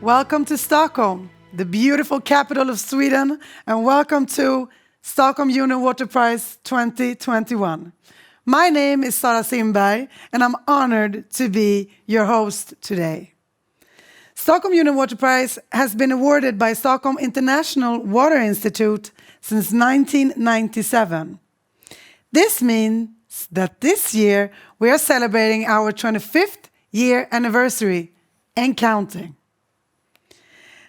Welcome to Stockholm, the beautiful capital of Sweden, and welcome to Stockholm Union Water Prize 2021. My name is Sara Simberg, and I'm honored to be your host today. Stockholm Union Water Prize has been awarded by Stockholm International Water Institute since 1997. This means that this year we are celebrating our 25th year anniversary and counting.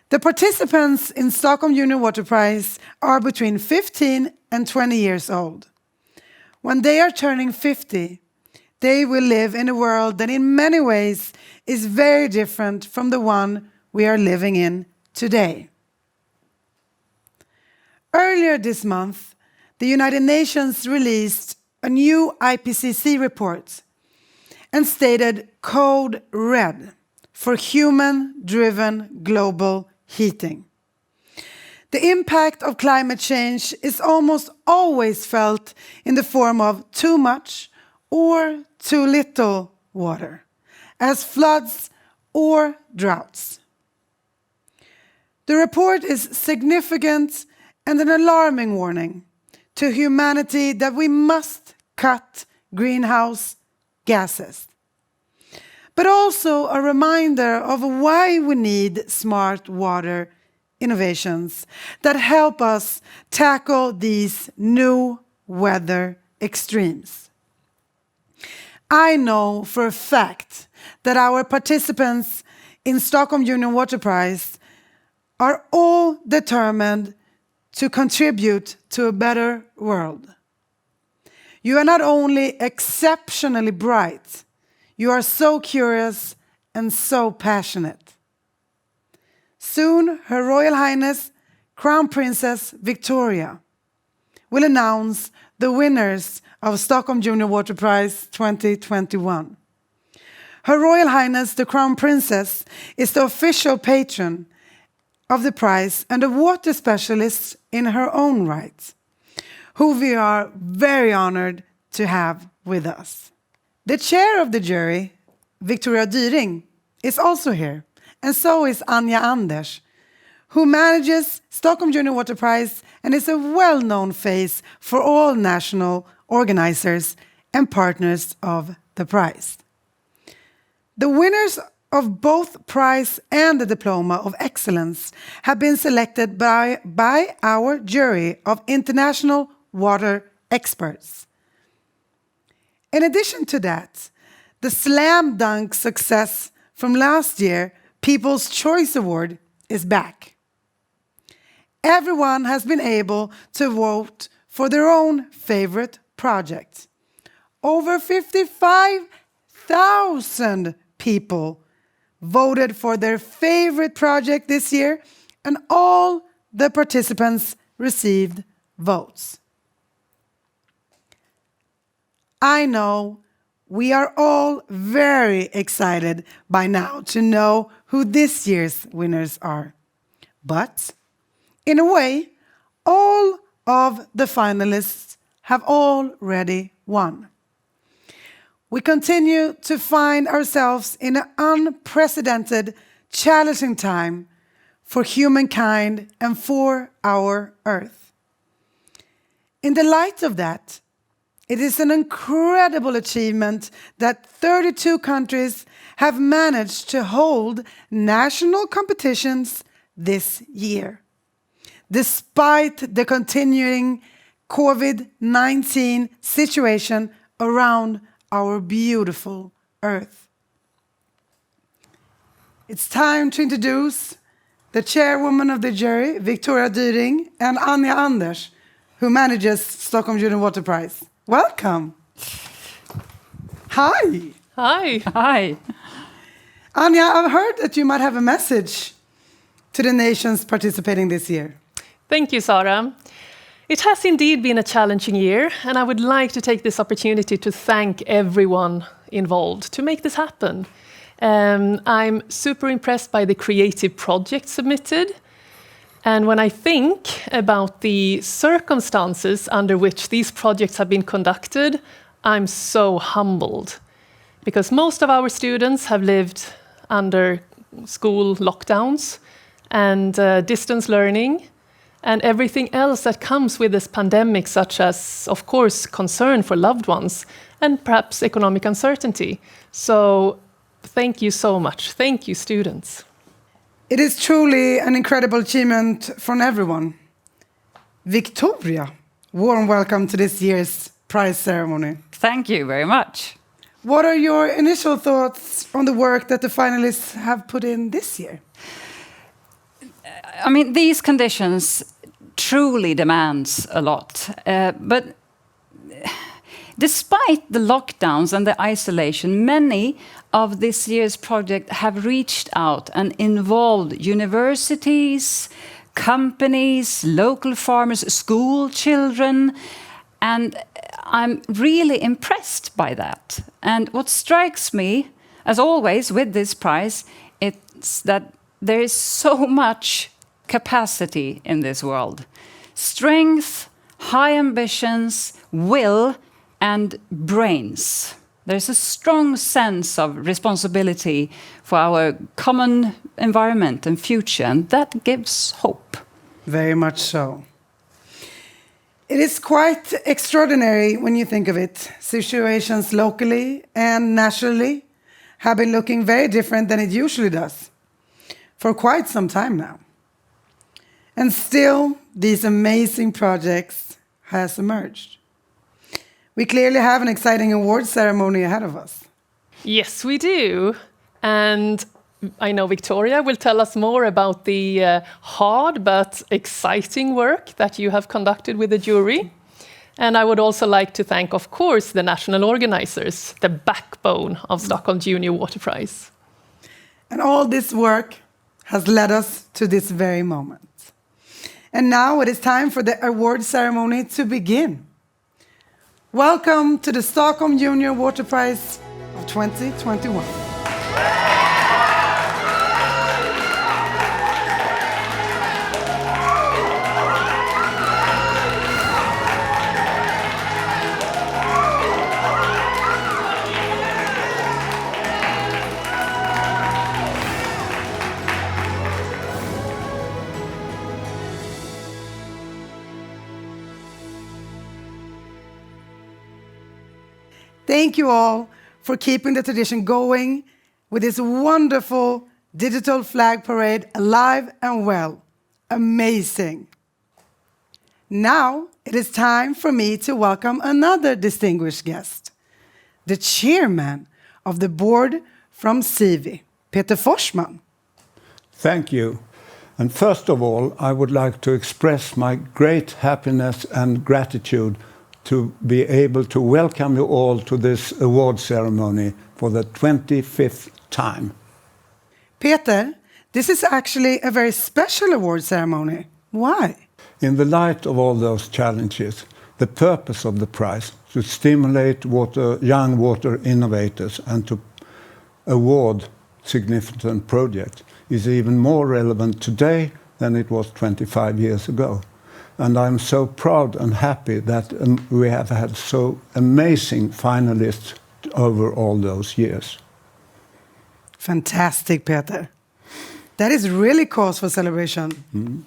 The participants in Stockholm Union Water Prize are between 15 and 20 years old. When they are turning 50, they will live in a world that in many ways is very different from the one we are living in today. Earlier this month, the United Nations released a new IPCC report and stated Code Red for human-driven global heating. The impact of climate change is almost always felt in the form of too much or too little water, as floods or droughts. The report is significant and an alarming warning to humanity that we must cut greenhouse gases, but also a reminder of why we need smart water innovations that help us tackle these new weather extremes. I know for a fact that our participants in Stockholm Union Water Prize are all determined to contribute to a better world. You are not only exceptionally bright, you are so curious and so passionate. Soon, Her Royal Highness Crown Princess Victoria will announce the winners of Stockholm Junior Water Prize 2021. Her Royal Highness the Crown Princess is the official patron of the prize and a water specialist in her own right, who we are very honored to have with us. The chair of the jury, Victoria Dyring, is also here, and so is Ania Andersch, who manages Stockholm Junior Water Prize and is a well-known face for all national organizers and partners of the prize. The winners of both prize and the Diploma of Excellence have been selected by our jury of international water experts. In addition to that, the slam dunk success from last year, People's Choice Award, is back. Everyone has been able to vote for their own favorite project. Over 55,000 people voted for their favorite project this year, and all the participants received votes. I know we are all very excited by now to know who this year's winners are. But, in a way, all of the finalists have already won. We continue to find ourselves in an unprecedented, challenging time for humankind and for our Earth. In the light of that, it is an incredible achievement that 32 countries have managed to hold national competitions this year, despite the continuing COVID-19 situation around our beautiful Earth. It's time to introduce the chairwoman of the jury, Victoria Dyring, and Ania Andersch, who manages Stockholm Junior Water Prize. Welcome. Hi. Hi. Hi. Ania, I've heard that you might have a message to the nations participating this year. Thank you, Sara. It has indeed been a challenging year, and I would like to take this opportunity to thank everyone involved to make this happen. I'm super impressed by the creative projects submitted. And when I think about the circumstances under which these projects have been conducted, I'm so humbled. Because most of our students have lived under school lockdowns and distance learning and everything else that comes with this pandemic, such as, of course, concern for loved ones and perhaps economic uncertainty. So thank you so much. Thank you, students. It is truly an incredible achievement from everyone. Victoria, warm welcome to this year's prize ceremony. Thank you very much. What are your initial thoughts on the work that the finalists have put in this year? I mean, these conditions truly demands a lot. But despite the lockdowns and the isolation, many of this year's project have reached out and involved universities, companies, local farmers, school children, and I'm really impressed by that. And what strikes me, as always with this prize, it's that there is so much capacity in this world. Strength, high ambitions, will, and brains. There's a strong sense of responsibility for our common environment and future, and that gives hope. Very much so. It is quite extraordinary when you think of it. Situations locally and nationally have been looking very different than it usually does for quite some time now. And still, these amazing projects has emerged. We clearly have an exciting award ceremony ahead of us. Yes, we do. And I know Victoria will tell us more about the hard but exciting work that you have conducted with the jury. And I would also like to thank, of course, the national organizers, the backbone of Stockholm Junior Water Prize. And all this work has led us to this very moment. And now it is time for the award ceremony to begin. Welcome to the Stockholm Junior Water Prize of 2021. Thank you all for keeping the tradition going with this wonderful digital flag parade alive and well. Amazing. Now it is time for me to welcome another distinguished guest, the chairman of the board from SIWI, Peter Forssman. Thank you. And first of all, I would like to express my great happiness and gratitude to be able to welcome you all to this award ceremony for the 25th time. Peter, this is actually a very special award ceremony. Why? In the light of all those challenges, the purpose of the prize to stimulate young water innovators and to award significant projects is even more relevant today than it was 25 years ago. And I'm so proud and happy that we have had so amazing finalists over all those years. Fantastic, Peter. That is really cause for celebration. Mm-hmm.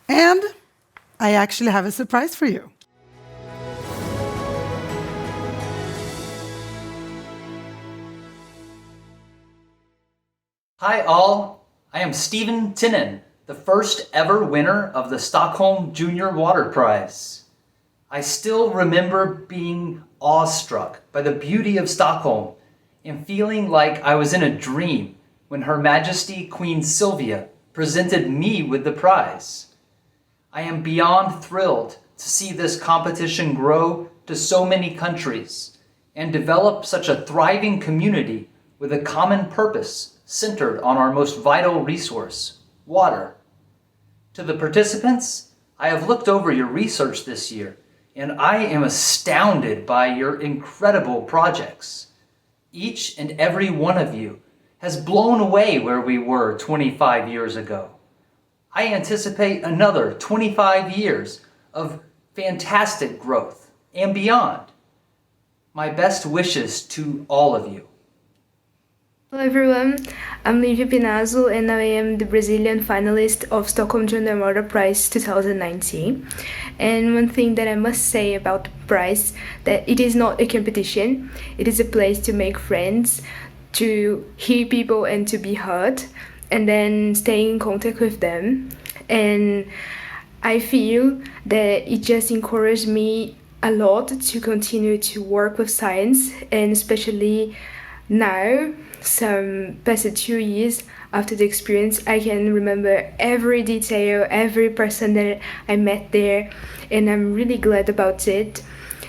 And I actually have a surprise for you. Hi all, I am Stephen Tinnen, the first ever winner of the Stockholm Junior Water Prize. I still remember being awestruck by the beauty of Stockholm and feeling like I was in a dream when Her Majesty Queen Sylvia presented me with the prize. I am beyond thrilled to see this competition grow to so many countries and develop such a thriving community with a common purpose centered on our most vital resource, water. To the participants, I have looked over your research this year, and I am astounded by your incredible projects. Each and every one of you has blown away where we were 25 years ago. I anticipate another 25 years of fantastic growth and beyond. My best wishes to all of you. Hello everyone, I'm Livia Pinazzo and I am the Brazilian finalist of Stockholm Junior Water Prize 2019. And one thing that I must say about the prize, that it is not a competition, it is a place to make friends, to hear people and to be heard, and then stay in contact with them. And I feel that it just encouraged me a lot to continue to work with science, and especially now, some past 2 years after the experience, I can remember every detail, every person that I met there, and I'm really glad about it.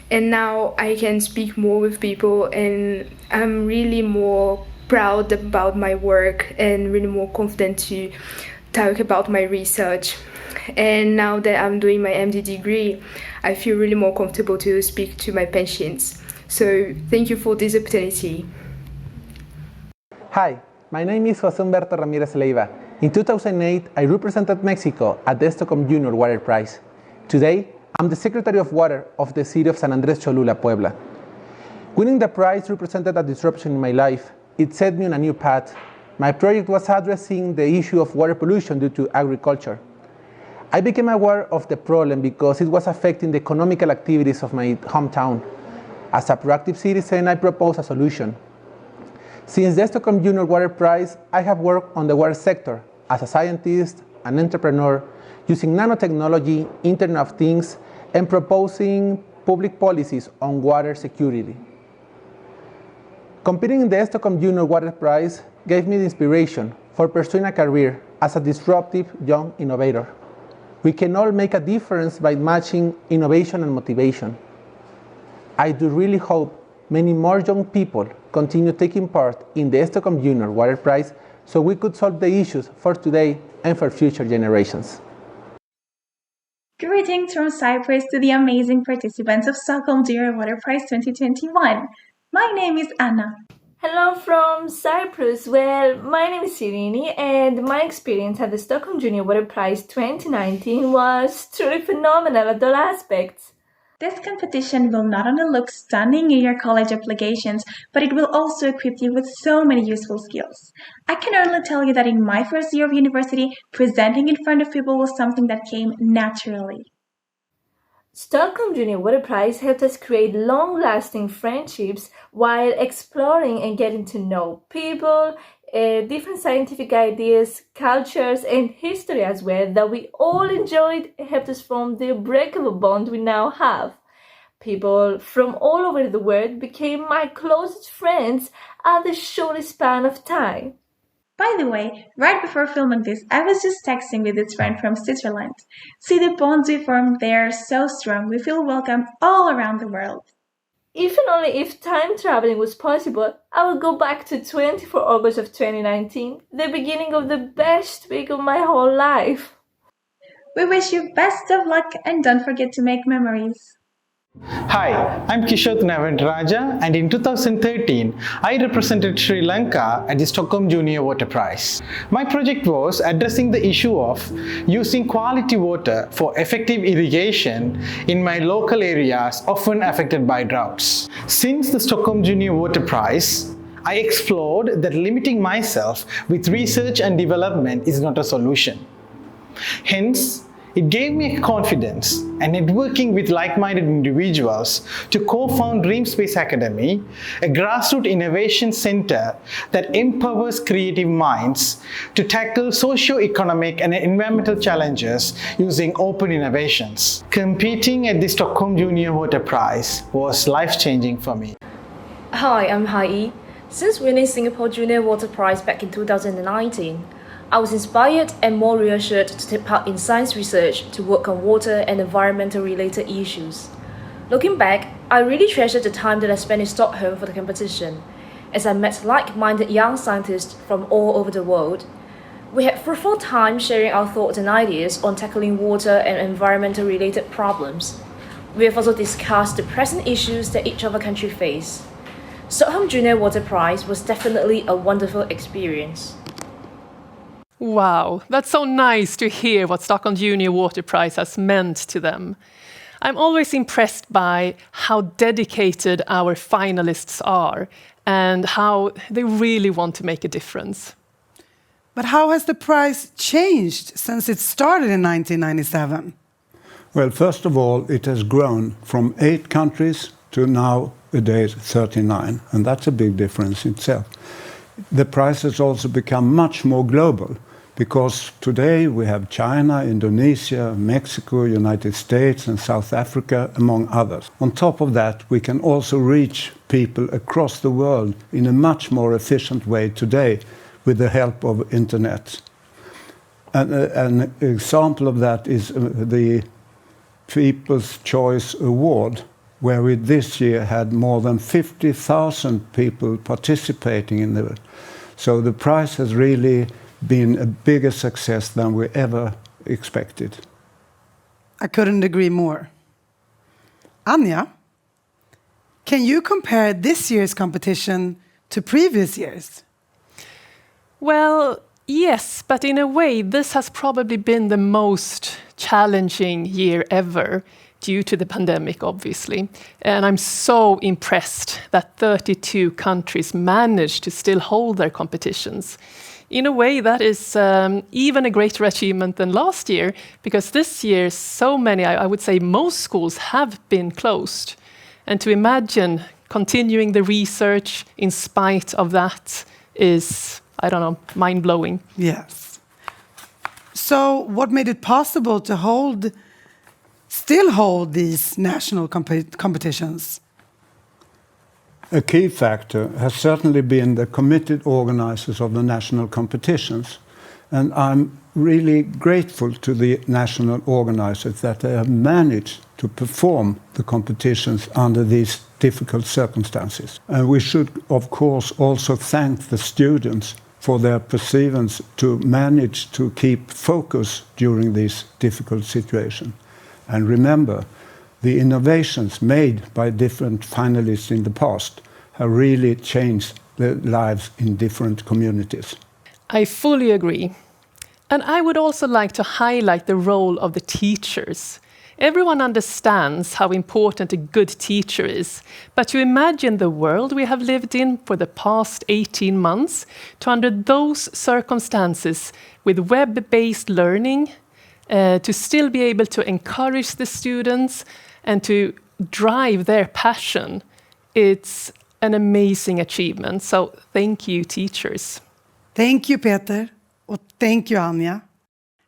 And now I can speak more with people, and I'm really more proud about my work and really more confident to talk about my research. And now that I'm doing my MD degree, I feel really more comfortable to speak to my patients. So thank you for this opportunity. Hi, my name is José Humberto Ramírez Leiva. In 2008, I represented Mexico at the Stockholm Junior Water Prize. Today, I'm the Secretary of Water of the city of San Andrés Cholula, Puebla. Winning the prize represented a disruption in my life. It set me on a new path. My project was addressing the issue of water pollution due to agriculture. I became aware of the problem because it was affecting the economical activities of my hometown. As a proactive citizen, I proposed a solution. Since the Stockholm Junior Water Prize, I have worked on the water sector as a scientist, an entrepreneur, using nanotechnology, Internet of Things, and proposing public policies on water security. Competing in the Stockholm Junior Water Prize gave me the inspiration for pursuing a career as a disruptive young innovator. We can all make a difference by matching innovation and motivation. I do really hope many more young people continue taking part in the Stockholm Junior Water Prize so we could solve the issues for today and for future generations. Greetings from Cyprus to the amazing participants of Stockholm Junior Water Prize 2021. My name is Anna. Hello from Cyprus. Well, my name is Irini, and my experience at the Stockholm Junior Water Prize 2019 was truly phenomenal at all aspects. This competition will not only look stunning in your college applications, but it will also equip you with so many useful skills. I can only tell you that in my first year of university, presenting in front of people was something that came naturally. Stockholm Junior Water Prize helped us create long-lasting friendships while exploring and getting to know people, different scientific ideas, cultures, and history as well that we all enjoyed and helped us form the unbreakable bond we now have. People from all over the world became my closest friends at the short span of time. By the way, right before filming this, I was just texting with this friend from Switzerland. See the bonds we formed there are so strong, we feel welcome all around the world. If and only if time traveling was possible, I would go back to 24 August of 2019, the beginning of the best week of my whole life. We wish you best of luck and don't forget to make memories. Hi, I'm Kishore Navendaraja, and in 2013, I represented Sri Lanka at the Stockholm Junior Water Prize. My project was addressing the issue of using quality water for effective irrigation in my local areas often affected by droughts. Since the Stockholm Junior Water Prize, I explored that limiting myself with research and development is not a solution. Hence, it gave me confidence and networking with like-minded individuals to co-found Dream Space Academy, a grassroots innovation center that empowers creative minds to tackle socio-economic and environmental challenges using open innovations. Competing at the Stockholm Junior Water Prize was life-changing for me. Hi, I'm Hai. Since winning Singapore Junior Water Prize back in 2019, I was inspired and more reassured to take part in science research to work on water and environmental related issues. Looking back, I really treasure the time that I spent in Stockholm for the competition, as I met like-minded young scientists from all over the world. We had fruitful time sharing our thoughts and ideas on tackling water and environmental related problems. We have also discussed the present issues that each of our country face. Stockholm Junior Water Prize was definitely a wonderful experience. Wow, that's so nice to hear what Stockholm Junior Water Prize has meant to them. I'm always impressed by how dedicated our finalists are and how they really want to make a difference. But how has the prize changed since it started in 1997? Well, first of all, it has grown from 8 countries to nowadays 39, and that's a big difference itself. The prize has also become much more global, because today we have China, Indonesia, Mexico, United States and South Africa, among others. On top of that, we can also reach people across the world in a much more efficient way today with the help of internet. And an example of that is the People's Choice Award, where we this year had more than 50,000 people participating in it. So the prize has really been a bigger success than we ever expected. I couldn't agree more. Ania, can you compare this year's competition to previous years? Well, yes, but in a way, this has probably been the most challenging year ever due to the pandemic, obviously. And I'm so impressed that 32 countries managed to still hold their competitions. In a way, that is even a greater achievement than last year, because this year, so many, I would say most schools have been closed. And to imagine continuing the research in spite of that is, I don't know, mind-blowing. Yes. So what made it possible to still hold these national competitions? A key factor has certainly been the committed organizers of the national competitions. And I'm really grateful to the national organizers that they have managed to perform the competitions under these difficult circumstances. And we should, of course, also thank the students for their perseverance to manage to keep focus during this difficult situation. And remember, the innovations made by different finalists in the past have really changed their lives in different communities. I fully agree. And I would also like to highlight the role of the teachers. Everyone understands how important a good teacher is, but to imagine the world we have lived in for the past 18 months, to under those circumstances, with web-based learning, to still be able to encourage the students and to drive their passion, it's an amazing achievement. So thank you, teachers. Thank you, Peter. And thank you, Ania.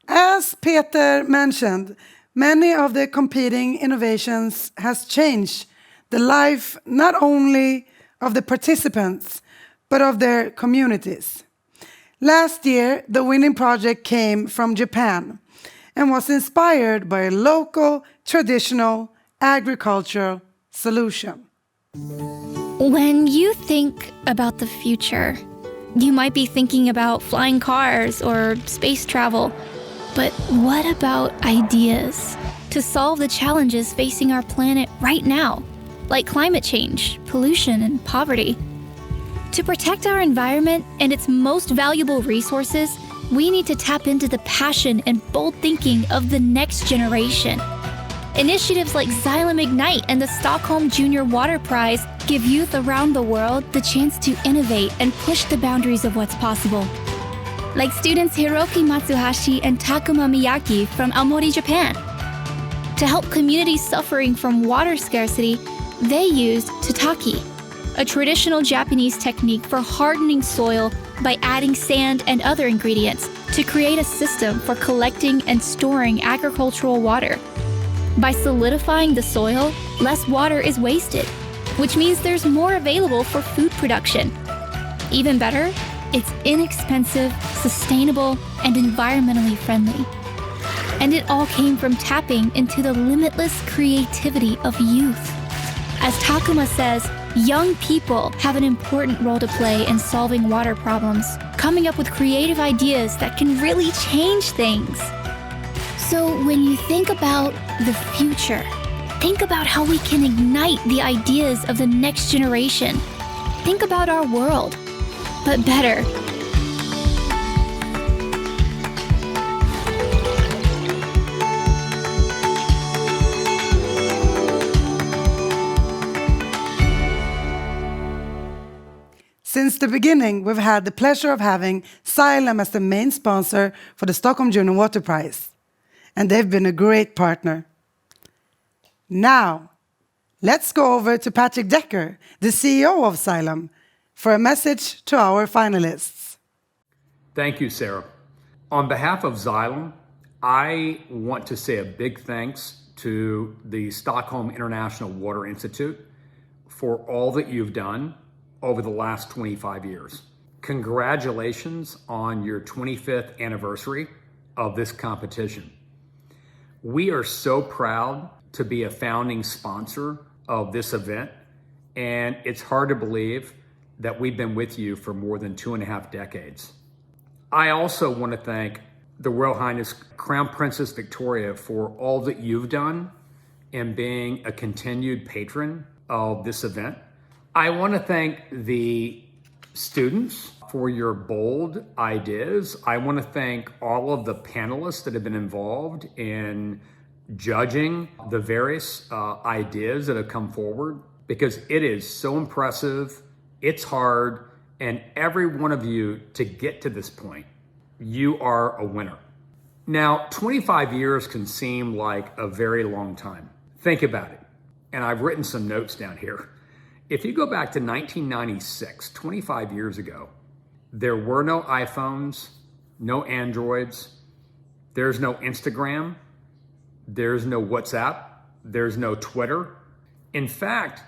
As Peter mentioned, many of the competing innovations has changed the life not only of the participants, but of their communities. Last year, the winning project came from Japan and was inspired by a local, traditional, agricultural solution. When you think about the future, you might be thinking about flying cars or space travel. But what about ideas to solve the challenges facing our planet right now, like climate change, pollution, and poverty? To protect our environment and its most valuable resources, we need to tap into the passion and bold thinking of the next generation. Initiatives like Xylem Ignite and the Stockholm Junior Water Prize give youth around the world the chance to innovate and push the boundaries of what's possible. Like students Hiroki Matsuhashi and Takuma Miyaki from Aomori, Japan. To help communities suffering from water scarcity, they used tataki, a traditional Japanese technique for hardening soil by adding sand and other ingredients to create a system for collecting and storing agricultural water. By solidifying the soil, less water is wasted, which means there's more available for food production. Even better, it's inexpensive, sustainable, and environmentally friendly. And it all came from tapping into the limitless creativity of youth. As Takuma says, young people have an important role to play in solving water problems, coming up with creative ideas that can really change things. So when you think about the future, think about how we can ignite the ideas of the next generation. Think about our world, but better. Since the beginning, we've had the pleasure of having Xylem as the main sponsor for the Stockholm Junior Water Prize, and they've been a great partner. Now, let's go over to Patrick Decker, the CEO of Xylem, for a message to our finalists. Thank you, Sarah. On behalf of Xylem, I want to say a big thanks to the Stockholm International Water Institute for all that you've done over the last 25 years. Congratulations on your 25th anniversary of this competition. We are so proud to be a founding sponsor of this event, and it's hard to believe that we've been with you for more than 2.5 decades. I also want to thank the Royal Highness Crown Princess Victoria for all that you've done in being a continued patron of this event. I want to thank the students for your bold ideas. I want to thank all of the panelists that have been involved in judging the various ideas that have come forward, because it is so impressive, it's hard, and every one of you to get to this point, you are a winner. Now, 25 years can seem like a very long time. Think about it. And I've written some notes down here. If you go back to 1996, 25 years ago, there were no iPhones, no Androids, there's no Instagram, there's no WhatsApp, there's no Twitter. In fact,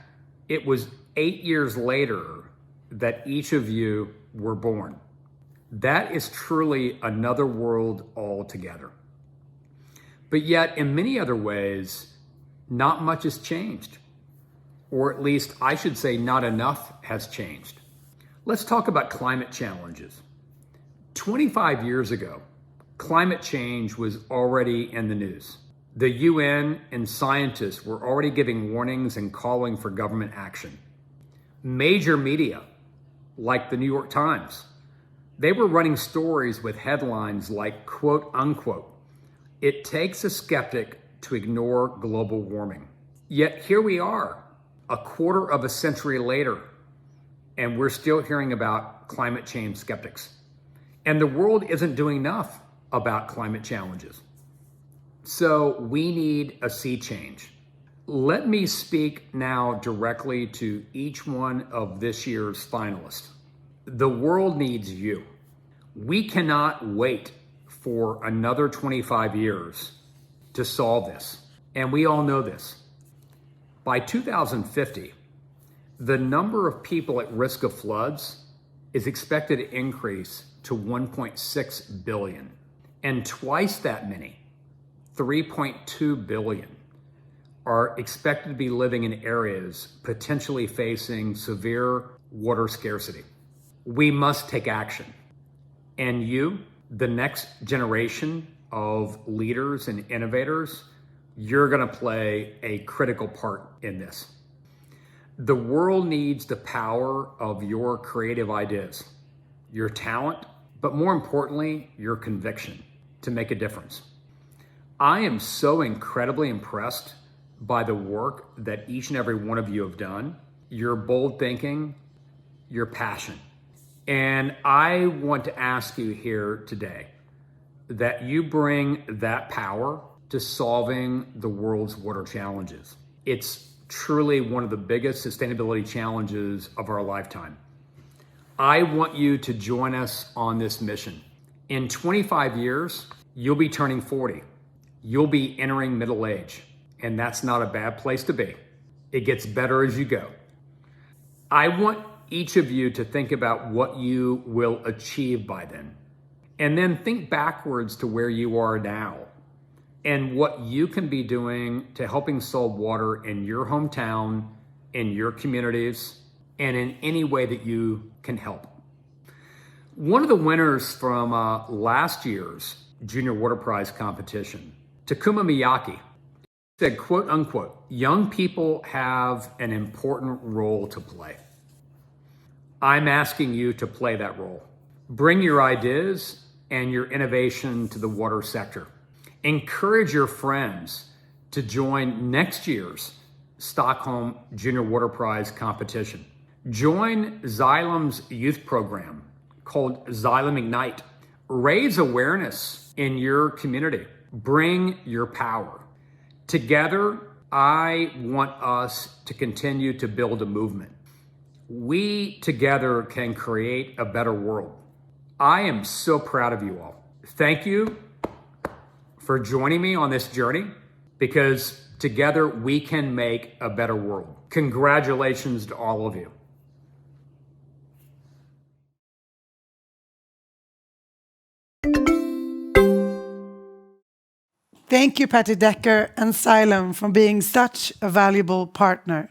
it was 8 years later that each of you were born. That is truly another world altogether. But yet, in many other ways, not much has changed. Or at least, I should say, not enough has changed. Let's talk about climate challenges. 25 years ago, climate change was already in the news. The UN and scientists were already giving warnings and calling for government action. Major media, like the New York Times, they were running stories with headlines like, quote unquote, "It takes a skeptic to ignore global warming." Yet here we are, a quarter of a century later, and we're still hearing about climate change skeptics. And the world isn't doing enough about climate challenges. So we need a sea change. Let me speak now directly to each one of this year's finalists. The world needs you. We cannot wait for another 25 years to solve this. And we all know this. By 2050, the number of people at risk of floods is expected to increase to 1.6 billion. And twice that many, 3.2 billion, are expected to be living in areas potentially facing severe water scarcity. We must take action. And you, the next generation of leaders and innovators, you're going to play a critical part in this. The world needs the power of your creative ideas, your talent, but more importantly, your conviction to make a difference. I am so incredibly impressed by the work that each and every one of you have done, your bold thinking, your passion. And I want to ask you here today that you bring that power to solving the world's water challenges. It's truly one of the biggest sustainability challenges of our lifetime. I want you to join us on this mission. In 25 years, you'll be turning 40. You'll be entering middle age, and that's not a bad place to be. It gets better as you go. I want each of you to think about what you will achieve by then, and then think backwards to where you are now and what you can be doing to helping solve water in your hometown, in your communities, and in any way that you can help. One of the winners from last year's Junior Water Prize competition, Takuma Miyake, said, quote unquote, "Young people have an important role to play." I'm asking you to play that role. Bring your ideas and your innovation to the water sector. Encourage your friends to join next year's Stockholm Junior Water Prize competition. Join Xylem's youth program called Xylem Ignite. Raise awareness in your community. Bring your power. Together, I want us to continue to build a movement. We together can create a better world. I am so proud of you all. Thank you for joining me on this journey, because together we can make a better world. Congratulations to all of you. Thank you, Patty Decker and Xylem, for being such a valuable partner.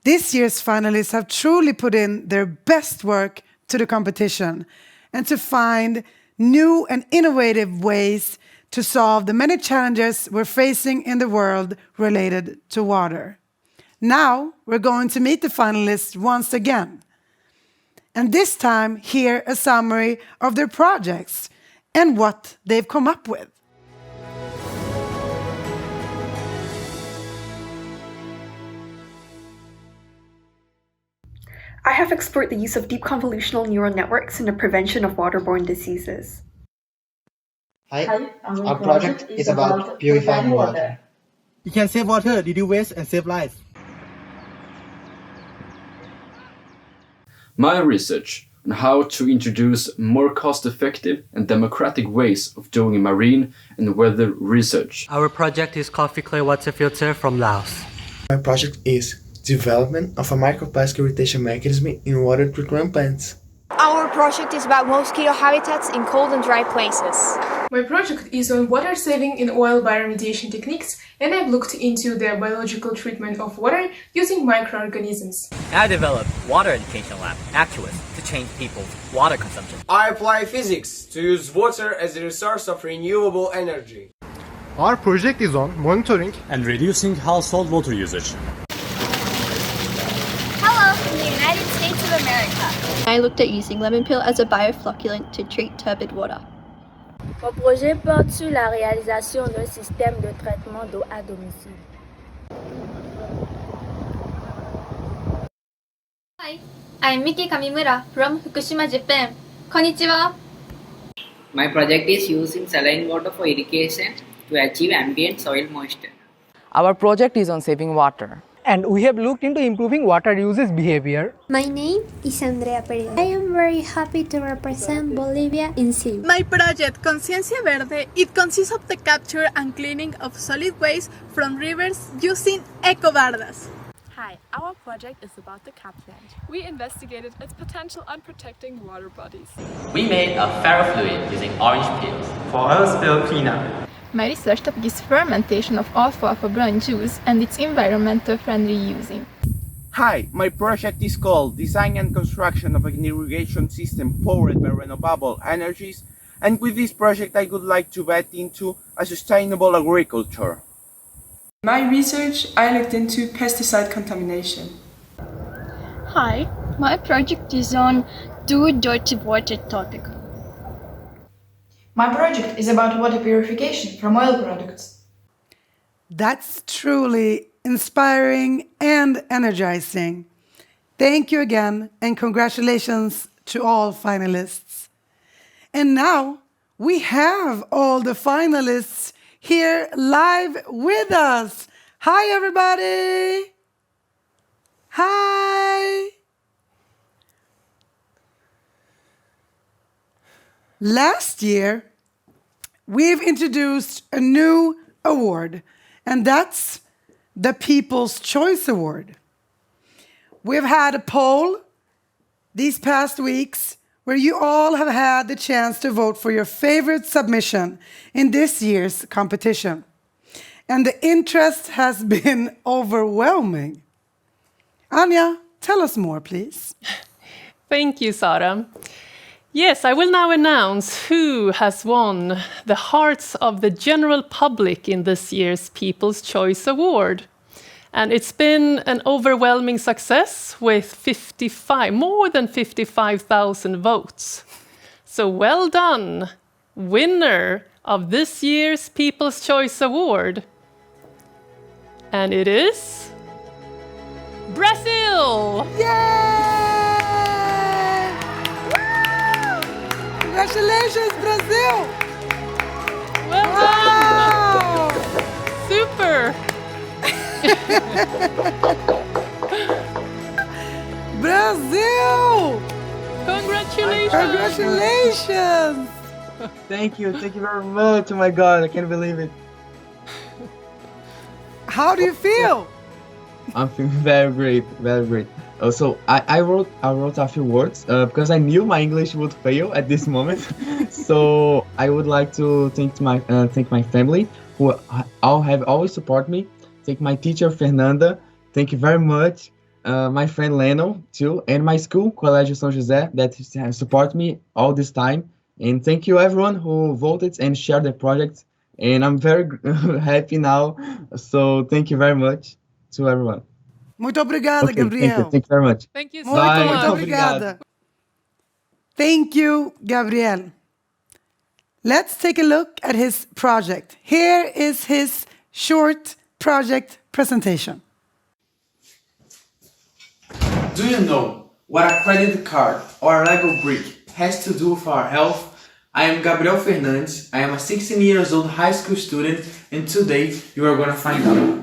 This year's finalists have truly put in their best work to the competition and to find new and innovative ways to solve the many challenges we're facing in the world related to water. Now we're going to meet the finalists once again, and this time hear a summary of their projects and what they've come up with. I have explored the use of deep convolutional neural networks in the prevention of waterborne diseases. Hi, our project is about purifying water. You can save water, reduce waste, and save lives. My research on how to introduce more cost-effective and democratic ways of doing marine and weather research. Our project is coffee clay water filter from Laos. My project is development of a microplastic irritation mechanism in water treatment plants. Our project is about mosquito habitats in cold and dry places. My project is on water saving in oil bioremediation techniques, and I've looked into the biological treatment of water using microorganisms. I developed water education lab, Actuous, to change people's water consumption. I apply physics to use water as a resource of renewable energy. Our project is on monitoring and reducing household water usage. Hello, from the United States of America. I looked at using lemon peel as a bioflocculant to treat turbid water. Mon projet porte sur la réalisation d'un système de traitement d'eau à domicile. Hi, I'm Miki Kamimura from Fukushima, Japan. Konnichiwa. My project is using saline water for irrigation to achieve ambient soil moisture. Our project is on saving water. And we have looked into improving water uses behavior. My name is Andrea Pereira. I am very happy to represent Bolivia in SIWI. My project, Conciencia Verde, it consists of the capture and cleaning of solid waste from rivers using ecobardas. Hi, our project is about the cap plant. We investigated its potential on protecting water bodies. We made a ferrofluid using orange peels for oil spill cleanup. My research topic is fermentation of alfalfa brown juice and its environmental friendly using. Hi, my project is called Design and Construction of an Irrigation System Powered by Renewable Energies, and with this project I would like to get into a sustainable agriculture. In my research, I looked into pesticide contamination. Hi, my project is on Do Dirty Water topic. My project is about water purification from oil products. That's truly inspiring and energizing. Thank you again, and congratulations to all finalists. And now we have all the finalists here live with us. Hi, everybody. Hi. Last year, we've introduced a new award, and that's the People's Choice Award. We've had a poll these past weeks where you all have had the chance to vote for your favorite submission in this year's competition. And the interest has been overwhelming. Ania, tell us more, please. Thank you, Sara. Yes, I will now announce who has won the hearts of the general public in this year's People's Choice Award. And it's been an overwhelming success with more than 55,000 votes. So well done, winner of this year's People's Choice Award. And it is Brazil! Yay! Woo! Congratulations, Brazil! Well done! Super! Brazil! Congratulations! Congratulations! Thank you very much. Oh my God, I can't believe it. How do you feel? I'm feeling very great, very great. Also, I wrote a few words because I knew my English would fail at this moment. So I would like to thank my family who all have always support me. Thank my teacher Fernanda. Thank you very much. My friend Leno too, and my school, Colégio São José, that has support me all this time. And thank you everyone who voted and shared the project. And I'm very happy now. So thank you very much to everyone. Muito obrigada, Gabriel. Thank you very much. Thank you so Bye. much. Muito obrigada. Thank you, Gabriel. Let's take a look at his project. Here is his short project presentation. Do you know what a credit card or a Lego brick has to do with our health? I am Gabriel Fernandes. I am a 16 years old high school student, and today you are gonna find out.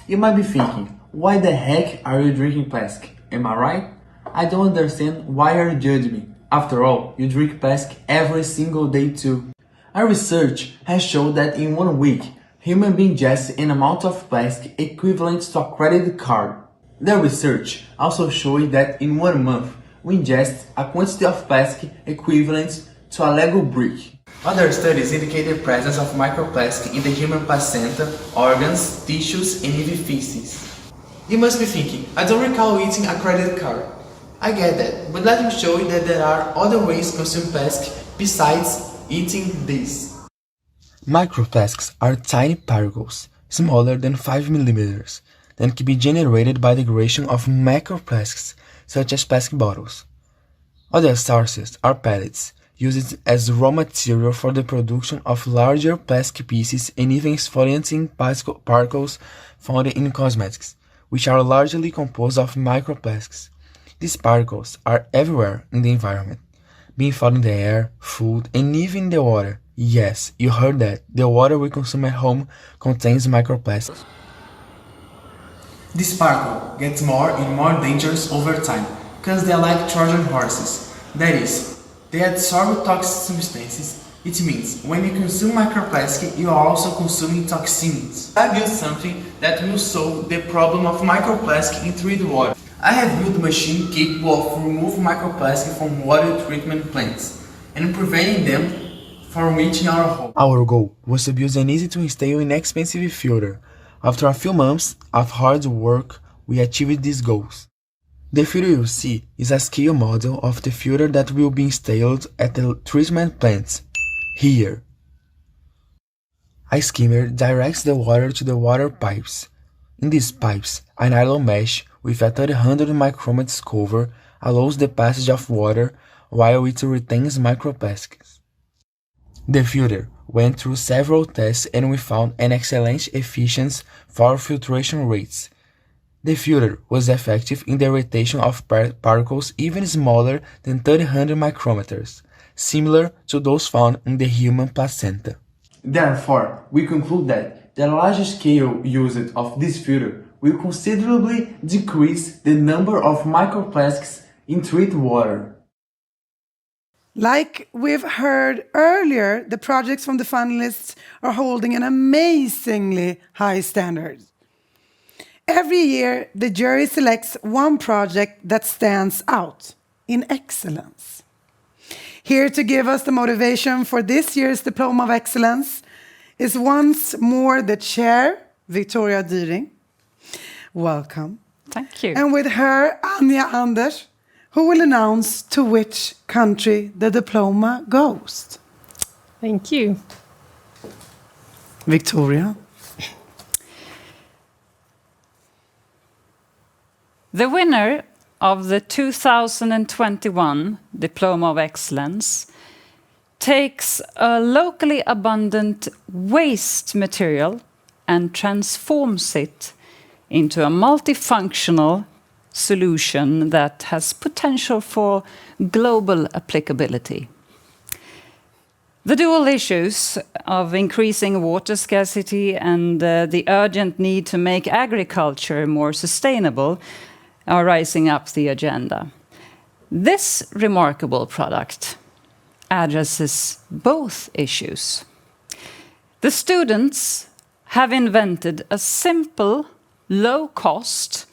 You might be thinking, why the heck are you drinking plastic? Am I right? I don't understand why you judge me. After all, you drink plastic every single day too. Our research has shown that in 1 week, human beings ingest an amount of plastic equivalent to a credit card. The research also showed that in 1 month, we ingest a quantity of plastic equivalent to a Lego brick. Other studies indicate the presence of microplastic in the human placenta, organs, tissues, and even feces. You must be thinking, I don't recall eating a credit card. I get that, but let me show you that there are other ways to consume plastic besides eating this. Microplastics are tiny particles, smaller than 5 millimeters, that can be generated by the creation of macroplastics, such as plastic bottles. Other sources are pellets, used as raw material for the production of larger plastic pieces and even exfoliating particles found in cosmetics, which are largely composed of microplastics. These particles are everywhere in the environment, being found in the air, food, and even in the water. Yes, you heard that. The water we consume at home contains microplastics. This particle gets more and more dangerous over time, because they are like Trojan horses. That is, they absorb toxic substances. It means when you consume microplastic, you are also consuming toxins. I built something that will solve the problem of microplastic in treated water. I have built a machine capable of removing microplastic from water treatment plants and preventing them from reaching our home. Our goal was to build an easy to install and inexpensive filter. After a few months of hard work, we achieved these goals. The filter you see is a scale model of the filter that will be installed at the treatment plants. Here. A skimmer directs the water to the water pipes. In these pipes, a nylon mesh with a 300 micrometers cover allows the passage of water while it retains microplastics. The filter went through several tests and we found an excellent efficiency for filtration rates. The filter was effective in the retention of particles even smaller than 300 micrometers, similar to those found in the human placenta. Therefore, we conclude that the large-scale usage of this filter will considerably decrease the number of microplastics in treated water. Like we've heard earlier, the projects from the finalists are holding an amazingly high standard. Every year, the jury selects one project that stands out in excellence. Here to give us the motivation for this year's Diploma of Excellence is once more the chair, Victoria Dyring. Welcome. Thank you. And with her, Ania Andersch, who will announce to which country the diploma goes. Thank you. Victoria. The winner of the 2021 Diploma of Excellence takes a locally abundant waste material and transforms it into a multifunctional solution that has potential for global applicability. The dual issues of increasing water scarcity and the urgent need to make agriculture more sustainable are rising up the agenda. This remarkable product addresses both issues. The students have invented a simple, low-cost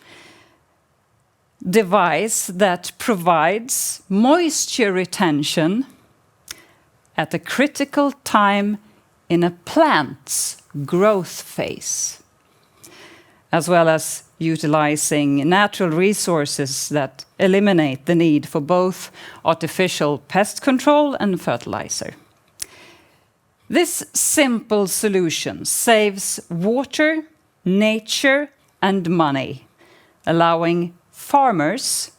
device that provides moisture retention at a critical time in a plant's growth phase, as well as utilizing natural resources that eliminate the need for both artificial pest control and fertilizer. This simple solution saves water, nature, and money, allowing farmers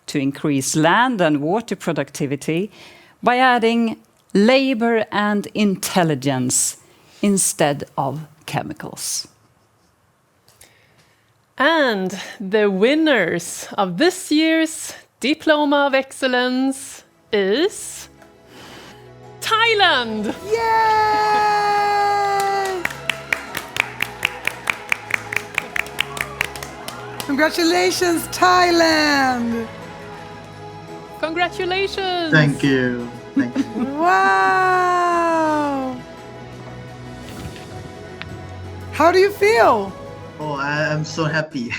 to increase land and water productivity by adding labor and intelligence instead of chemicals. And the winners of this year's Diploma of Excellence is Thailand! Yay! Congratulations, Thailand! Congratulations! Thank you. Thank you. Wow! How do you feel? Oh, I'm so happy.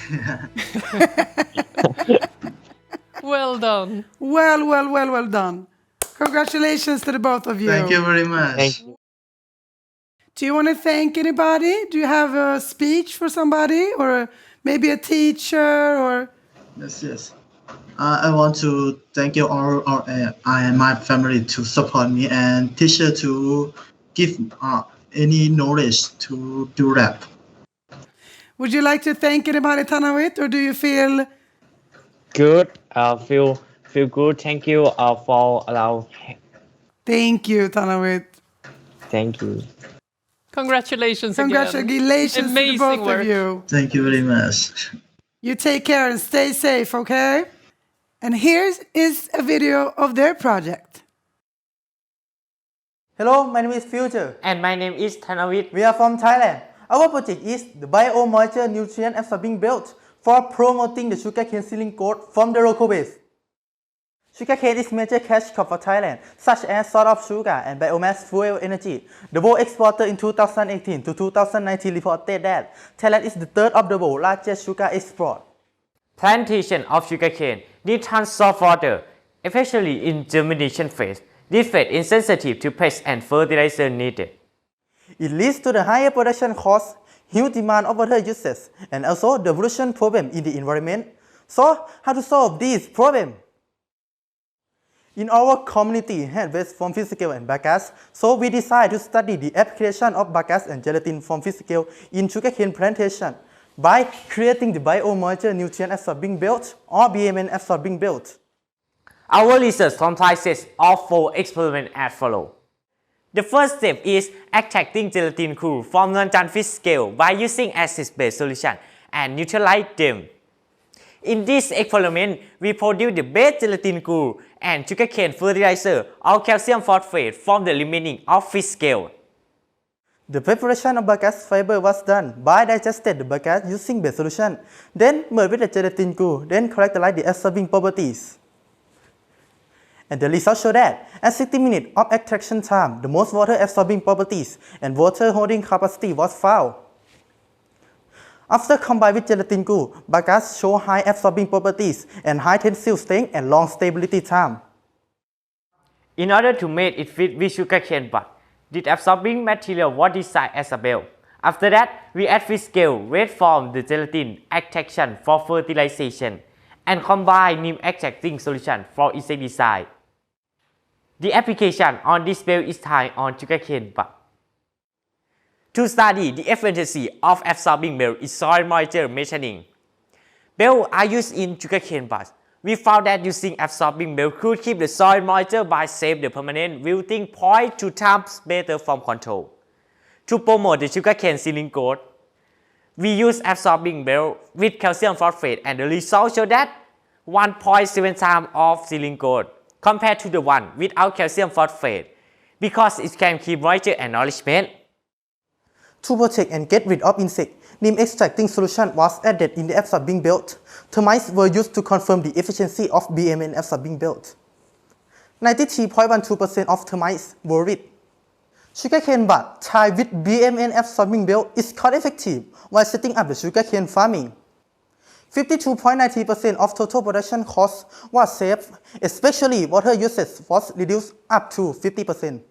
Well done. Well done. Congratulations to the both of you. Thank you very much. Thank you. Do you want to thank anybody? Do you have a speech for somebody? Or maybe a teacher? Or Yes. I want to thank you all I and my family to support me and teacher to give any knowledge to do that. would you like to thank anybody, Tanawit? Or do you feel... Good. Feel good. Thank you for allowing. Thank you, Tanawit. Thank you. Congratulations again. Congratulations to the both work. of you. Thank you very much. You take care and stay safe, okay? And here is a video of their project. Hello, my name is Future. And my name is Thanawit. We are from Thailand. Our project is the Bio-Moisture Nutrient Absorbing Belt for promoting the sugarcane sealing growth from the local base. Sugarcane is major cash crop for Thailand, such as salt of sugar and biomass fuel energy. The world exporter in 2018 to 2019 reported that Thailand is the third of the world's largest sugar export. Plantation of sugarcane need tons of water, especially in germination phase. This phase is sensitive to pests and fertilizer needed. It leads to the higher production cost, huge demand of water usage, and also the pollution problem in the environment. So, how to solve this problem? In our community, had waste from fish scale and bagasse, so we decided to study the application of bagasse and gelatin from fish scale in sugarcane plantation by creating the Bio-Moisture Nutrient Absorbing Belt or BMN Absorbing Belt. Our research comprises of 4 experiments as follows. The first step is extracting gelatin cool from non-giant fish scale by using acid-base solution and neutralize them. In this experiment, we produce the base gelatin cool and sugarcane fertilizer or calcium phosphate from the remaining of fish scale. The preparation of bagasse fiber was done by digesting the bagasse using base solution, then merge with the gelatin cool, then characterize the absorbing properties. And the results show that at 60 minutes of extraction time, the most water absorbing properties and water holding capacity was found. After combined with gelatin glue, bagasse show high absorbing properties and high tensile strength and long stability time. In order to make it fit with sugarcane bud, the absorbing material was designed as a belt. After that, we add fish scale weight from the gelatin extraction for fertilization and combine neem extracting solution for insecticide. The application on this belt is tied on sugarcane bud. To study the efficiency of absorbing belt is soil moisture measuring. Belts are used in sugarcane buds. We found that using absorbing belt could keep the soil moisture by save the permanent wilting point 2 times better from control. To promote the sugarcane sealing growth, We use absorbing belt with calcium phosphate and the results show that 1.7 times of Xylem gold compared to the one without calcium phosphate because it can keep moisture and nourishment. To protect and get rid of insect, neem extracting solution was added in the absorbing belt. Termites were used to confirm the efficiency of BMN absorbing belt. 93.12% of termites worried. Sugarcane bud tied with BMN absorbing belt is cost effective while setting up the sugarcane farming. 52.90% of total production cost was saved, especially water usage was reduced up to 50%.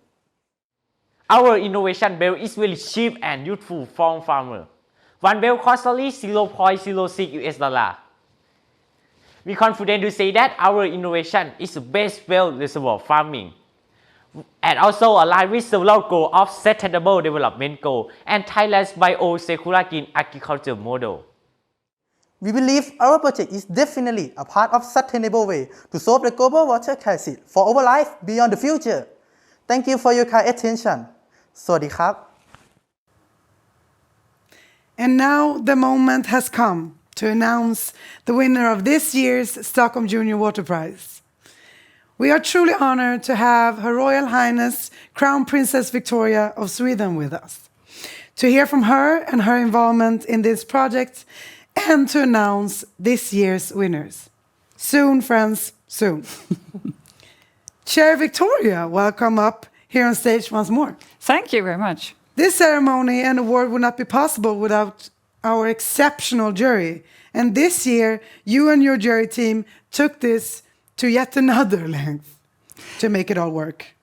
Our innovation belt is very cheap and useful for farmers. One belt costs only $0.06. We confident to say that our innovation is the best belt reservoir farming and also aligned with several goals of sustainable development goal and Thailand's bio-circular green agriculture model. We believe our project is definitely a part of sustainable way to solve the global water crisis for our life beyond the future. Thank you for your kind attention. สวัสดีครับ And now the moment has come to announce the winner of this year's Stockholm Junior Water Prize. We are truly honored to have Her Royal Highness Crown Princess Victoria of Sweden with us, to hear from her and her involvement in this project, and to announce this year's winners. Soon, friends, soon. Chair Victoria, welcome up here on stage once more. Thank you very much. This ceremony and award would not be possible without our exceptional jury. And this year, you and your jury team took this to yet another length to make it all work.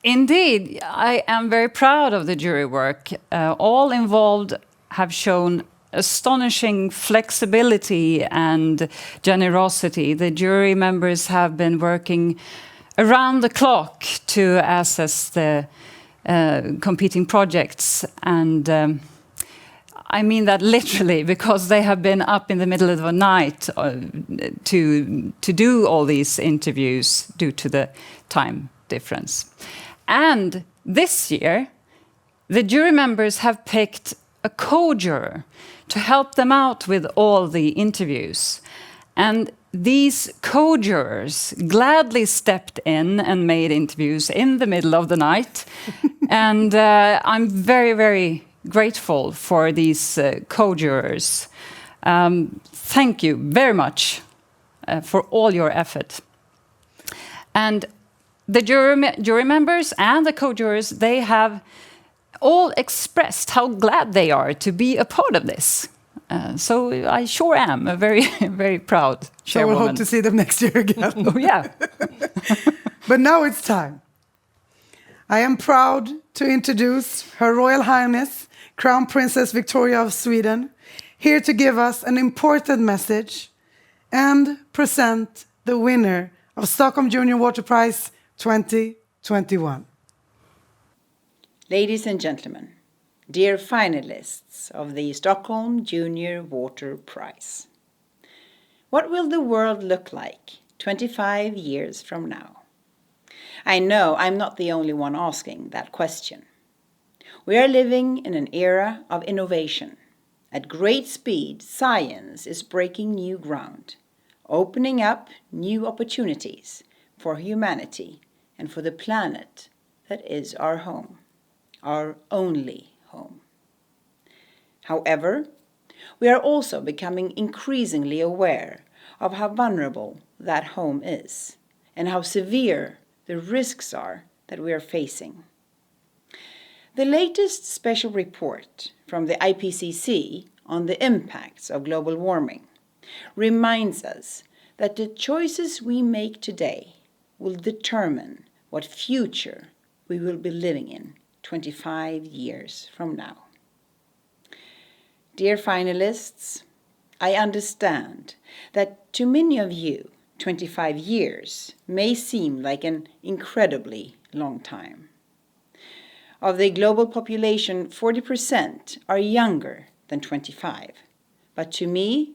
Indeed, I am very proud of the jury work. All involved have shown astonishing flexibility and generosity. The jury members have been working around the clock to assess the competing projects, and I mean that literally, because they have been up in the middle of the night to do all these interviews due to the time difference. And this year, the jury members have picked a co-juror to help them out with all the interviews. And these co-jurors gladly stepped in and made interviews in the middle of the night. And I'm very, very grateful for these co-jurors. Thank you very much for all your effort. And the jury members and the co-jurors, they have all expressed how glad they are to be a part of this. So I sure am a very, very proud chairwoman. So we'll hope to see them next year again. Oh, yeah. But now it's time. I am proud to introduce Her Royal Highness, Crown Princess Victoria of Sweden, here to give us an important message and present the winner of Stockholm Junior Water Prize 2021. Ladies and gentlemen, dear finalists of the Stockholm Junior Water Prize. What will the world look like 25 years from now? I know I'm not the only one asking that question. We are living in an era of innovation. At great speed, science is breaking new ground, opening up new opportunities for humanity and for the planet that is our home, our only home. However, we are also becoming increasingly aware of how vulnerable that home is and how severe the risks are that we are facing. The latest special report from the IPCC on the impacts of global warming reminds us that the choices we make today will determine what future we will be living in 25 years from now. Dear finalists, I understand that to many of you, 25 years may seem like an incredibly long time. Of the global population, 40% are younger than 25. But to me,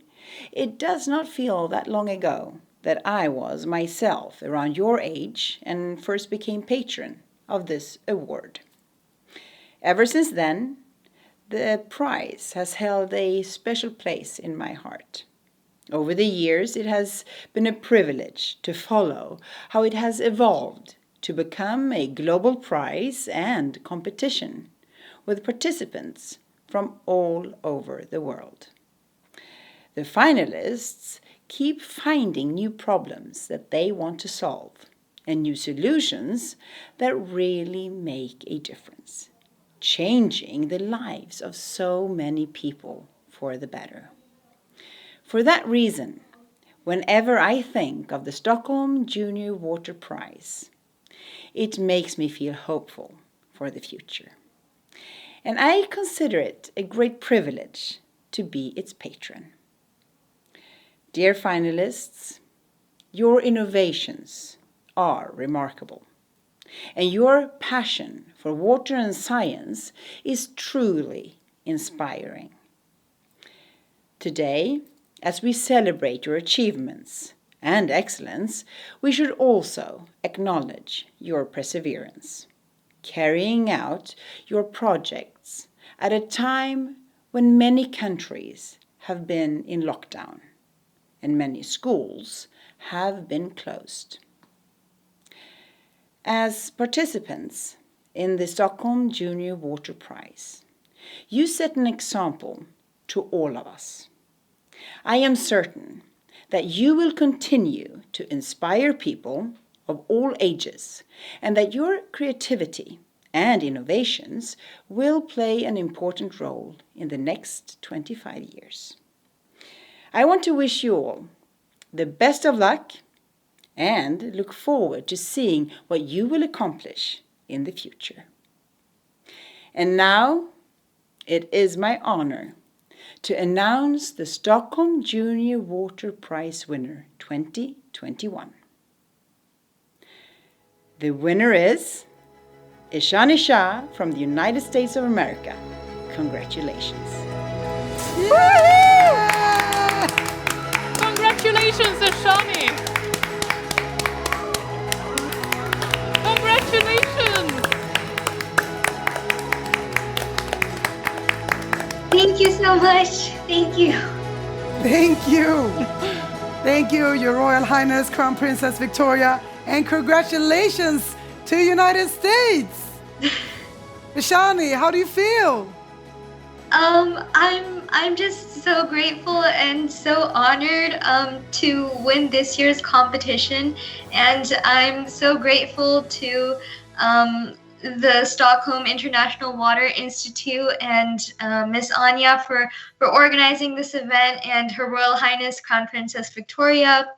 it does not feel that long ago that I was myself around your age and first became patron of this award. Ever since then, the prize has held a special place in my heart. Over the years, it has been a privilege to follow how it has evolved to become a global prize and competition with participants from all over the world. The finalists keep finding new problems that they want to solve and new solutions that really make a difference, changing the lives of so many people for the better. For that reason, whenever I think of the Stockholm Junior Water Prize, it makes me feel hopeful for the future. And I consider it a great privilege to be its patron. Dear finalists, your innovations are remarkable, and your passion for water and science is truly inspiring. Today, as we celebrate your achievements and excellence, we should also acknowledge your perseverance, carrying out your projects at a time when many countries have been in lockdown and many schools have been closed. As participants in the Stockholm Junior Water Prize, you set an example to all of us. I am certain that you will continue to inspire people of all ages and that your creativity and innovations will play an important role in the next 25 years. I want to wish you all the best of luck and look forward to seeing what you will accomplish in the future. And now, it is my honor to announce the Stockholm Junior Water Prize winner 2021. The winner is H.R.H from the United States of America. Congratulations. Yeah! Congratulations, H.R.H. Congratulations! Thank you so much. Thank you. Thank you. Thank you, Your Royal Highness Crown Princess Victoria, and congratulations to the United States. Ishani, how do you feel? I'm just so grateful and so honored to win this year's competition, and I'm so grateful to the Stockholm International Water Institute and Miss Ania for organizing this event, and Her Royal Highness Crown Princess Victoria,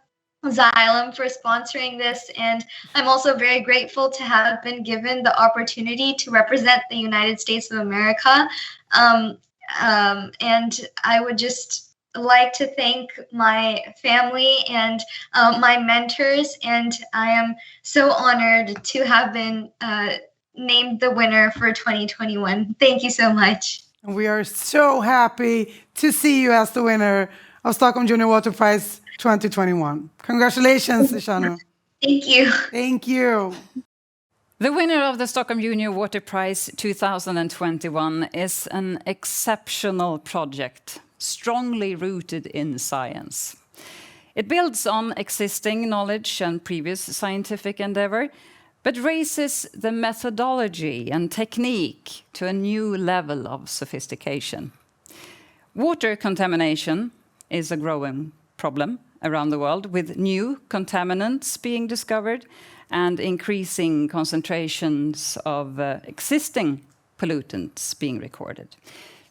Xylem for sponsoring this. And I'm also very grateful to have been given the opportunity to represent the United States of America. And I would just like to thank my family and my mentors, and I am so honored to have been named the winner for 2021. Thank you so much. We are so happy to see you as the winner of Stockholm Junior Water Prize 2021. Congratulations, Ishanu. Thank you. Thank you. The winner of the Stockholm Junior Water Prize 2021 is an exceptional project, strongly rooted in science. It builds on existing knowledge and previous scientific endeavor, but raises the methodology and technique to a new level of sophistication. Water contamination is a growing problem around the world, with new contaminants being discovered and increasing concentrations of existing pollutants being recorded.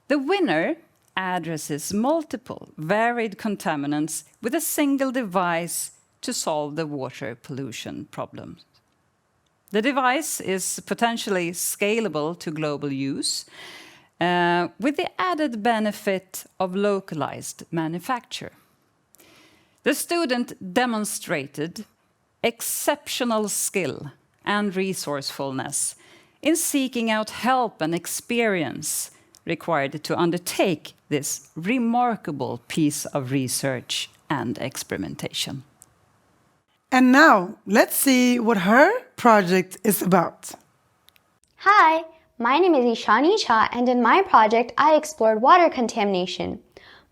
The winner addresses multiple varied contaminants with a single device to solve the water pollution problem. The device is potentially scalable to global use, with the added benefit of localized manufacture. The student demonstrated exceptional skill and resourcefulness in seeking out help and experience required to undertake this remarkable piece of research and experimentation. And now, let's see what her project is about. Hi, My name is H.R.H, and in my project, I explored water contamination.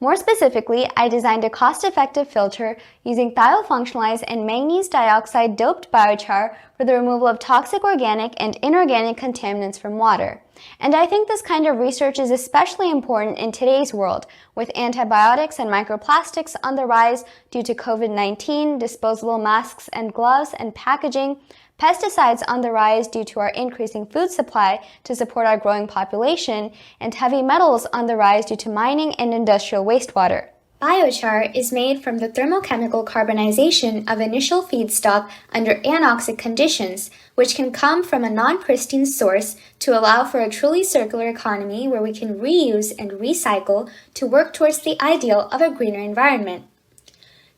More specifically, I designed a cost-effective filter using thiofunctionalized and manganese dioxide doped biochar for the removal of toxic organic and inorganic contaminants from water. And I think this kind of research is especially important in today's world, with antibiotics and microplastics on the rise due to COVID-19, disposable masks and gloves and packaging, pesticides on the rise due to our increasing food supply to support our growing population, and heavy metals on the rise due to mining and industrial wastewater. Biochar is made from the thermochemical carbonization of initial feedstock under anoxic conditions, which can come from a non-pristine source to allow for a truly circular economy where we can reuse and recycle to work towards the ideal of a greener environment.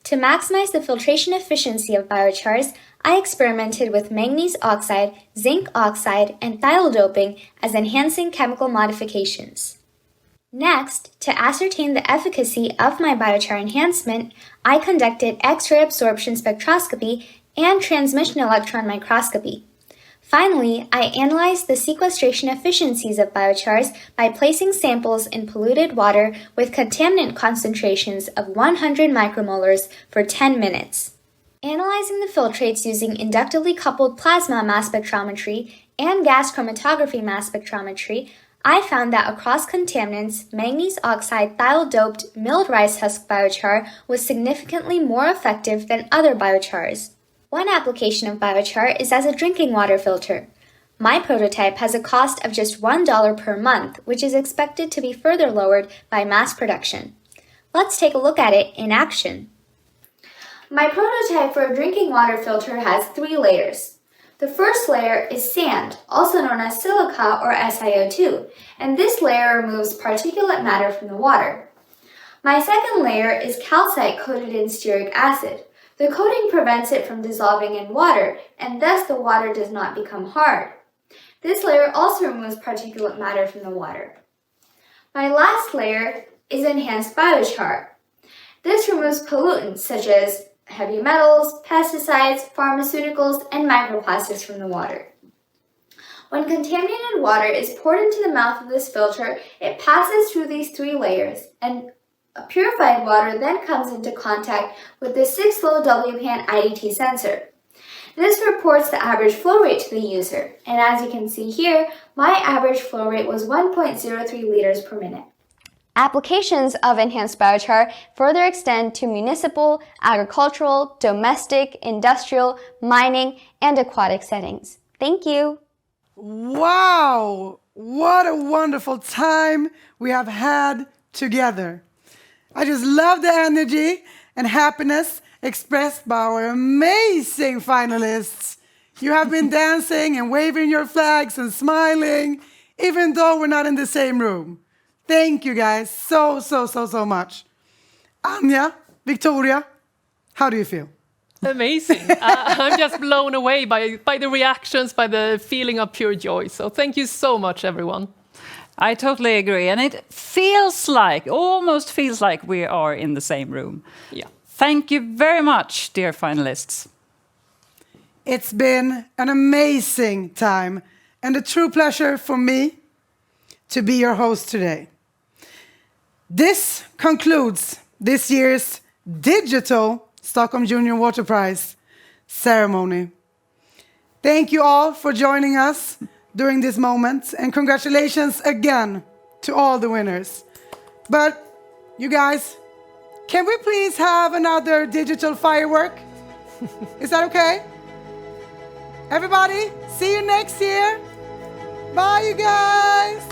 To maximize the filtration efficiency of biochars, I experimented with manganese oxide, zinc oxide, and thiol doping as enhancing chemical modifications. Next, to ascertain the efficacy of my biochar enhancement, I conducted X-ray absorption spectroscopy and transmission electron microscopy. Finally, I analyzed the sequestration efficiencies of biochars by placing samples in polluted water with contaminant concentrations of 100 micromolars for 10 minutes. Analyzing the filtrates using inductively coupled plasma mass spectrometry and gas chromatography mass spectrometry, I found that across contaminants, manganese oxide thiol-doped milled rice husk biochar was significantly more effective than other biochars. One application of biochar is as a drinking water filter. My prototype has a cost of just $1 per month, which is expected to be further lowered by mass production. Let's take a look at it in action. My prototype for a drinking water filter has 3 layers. The first layer is sand, also known as silica or SiO2, and this layer removes particulate matter from the water. My second layer is calcite coated in stearic acid. The coating prevents it from dissolving in water, and thus the water does not become hard. This layer also removes particulate matter from the water. My last layer is enhanced biochar. This removes pollutants such as heavy metals, pesticides, pharmaceuticals, and microplastics from the water. When contaminated water is poured into the mouth of this filter, it passes through these 3 layers, and purified water then comes into contact with the 6-low-WPAN IDT sensor. This reports the average flow rate to the user, and as you can see here, my average flow rate was 1.03 liters per minute. Applications of enhanced biochar further extend to municipal, agricultural, domestic, industrial, mining, and aquatic settings. Thank you. Wow! What a wonderful time we have had together. I just love the energy and happiness expressed by our amazing finalists. You have been dancing and waving your flags and smiling, even though we're not in the same room. Thank you guys so much. Ania, Victoria, how do you feel? Amazing. I'm just blown away by the reactions, by the feeling of pure joy. So thank you so much, everyone. I totally agree. And it almost feels like we are in the same room. Yeah. Thank you very much, dear finalists. It's been an amazing time and a true pleasure for me to be your host today. This concludes this year's digital Stockholm Junior Water Prize ceremony. Thank you all for joining us during this moment, and congratulations again to all the winners. But you guys, can we please have another digital firework? Is that okay? Everybody, see you next year. Bye, you guys.